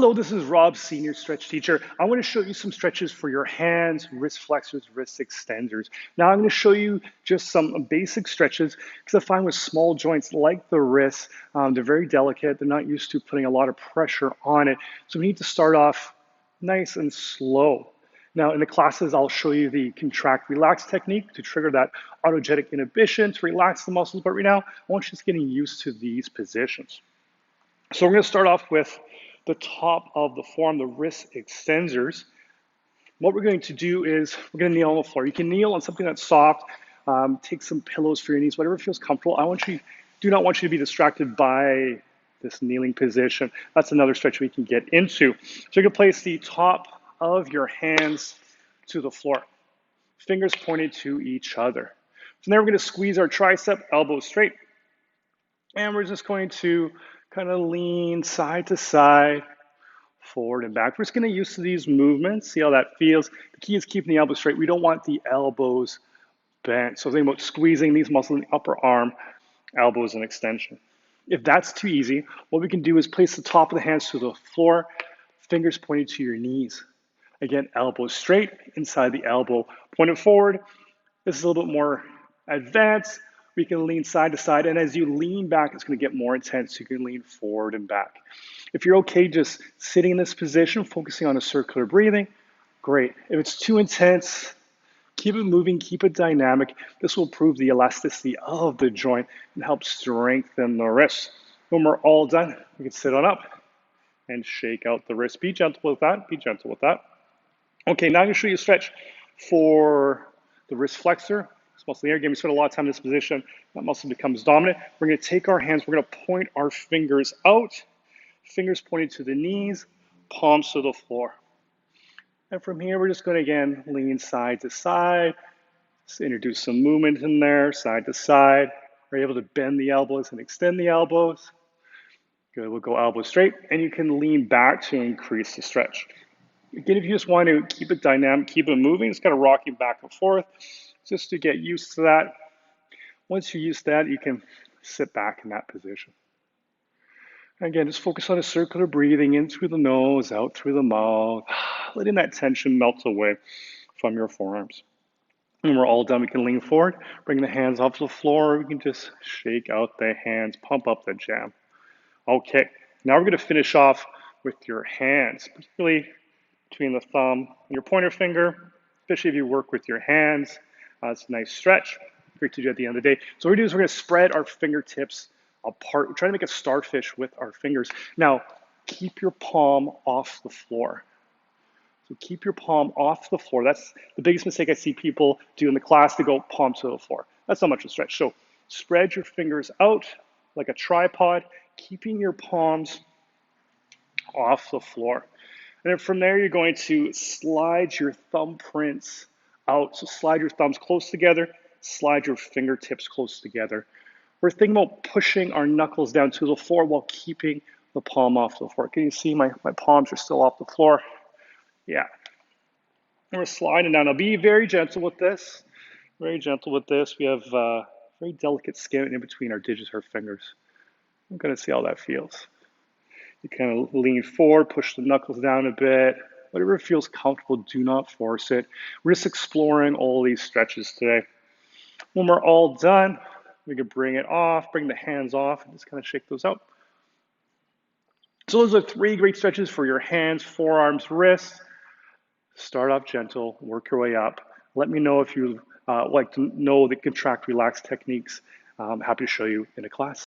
Hello, this is Rob, Senior Stretch Teacher. I want to show you some stretches for your hands, wrist flexors, wrist extenders. Now I'm going to show you just some basic stretches because I find with small joints like the wrists, they're very delicate. They're not used to putting a lot of pressure on it. So we need to start off nice and slow. Now in the classes, I'll show you the contract relax technique to trigger that autogenic inhibition to relax the muscles. But right now, I want you just getting used to these positions. So we're going to start off with the top of the forearm, the wrist extensors. What we're going to do is we're going to kneel on the floor. You can kneel on something that's soft, take some pillows for your knees, whatever feels comfortable. Do not want you to be distracted by this kneeling position. That's another stretch we can get into. So you're going to place the top of your hands to the floor, fingers pointed to each other. So now we're going to squeeze our tricep, elbows straight, and we're just going to kind of lean side to side, forward and back. We're just getting used to these movements, see how that feels. The key is keeping the elbows straight. We don't want the elbows bent. So think about squeezing these muscles in the upper arm, elbows and extension. If that's too easy, what we can do is place the top of the hands to the floor, fingers pointed to your knees. Again, elbows straight, inside the elbow, pointed forward. This is a little bit more advanced. We can lean side to side, and as you lean back, it's going to get more intense. You can lean forward and back. If you're okay just sitting in this position, focusing on a circular breathing, great. If it's too intense, keep it moving, keep it dynamic. This will improve the elasticity of the joint and help strengthen the wrist. When we're all done, we can sit on up and shake out the wrist. Be gentle with that. Be gentle with that. Okay, now I'm going to show you a stretch for the wrist flexor. This muscle here, again, we spend a lot of time in this position. That muscle becomes dominant. We're going to take our hands, we're going to point our fingers out, fingers pointed to the knees, palms to the floor. And from here, we're just going to, again, lean side to side. Just introduce some movement in there, side to side. We're able to bend the elbows and extend the elbows. Good, we'll go elbows straight, and you can lean back to increase the stretch. Again, if you just want to keep it dynamic, keep it moving, it's kind of rocking back and forth just to get used to that. Once you're used to that, you can sit back in that position. Again, just focus on a circular breathing in through the nose, out through the mouth, letting that tension melt away from your forearms. When we're all done, we can lean forward, bring the hands off the floor. We can just shake out the hands, pump up the jam. Okay, now we're going to finish off with your hands, particularly between the thumb and your pointer finger, especially if you work with your hands. It's a nice stretch. Great to do at the end of the day. So what we're going to do is we're going to spread our fingertips apart. We're trying to make a starfish with our fingers. Now, keep your palm off the floor. So keep your palm off the floor. That's the biggest mistake I see people do in the class. They go palm to the floor. That's not much of a stretch. So spread your fingers out like a tripod, keeping your palms off the floor. And then from there, you're going to slide your thumbprints out. So slide your thumbs close together, slide your fingertips close together. We're thinking about pushing our knuckles down to the floor while keeping the palm off the floor. Can you see my palms are still off the floor? Yeah. And we're sliding down. Now be very gentle with this. Very gentle with this. We have very delicate skin in between our digits, our fingers. I'm going to see how that feels. You kind of lean forward, push the knuckles down a bit. Whatever feels comfortable, do not force it. We're just exploring all these stretches today. When we're all done, we can bring it off, bring the hands off, and just kind of shake those out. So those are 3 great stretches for your hands, forearms, wrists. Start off gentle, work your way up. Let me know if you like to know the contract relax techniques. I'm happy to show you in a class.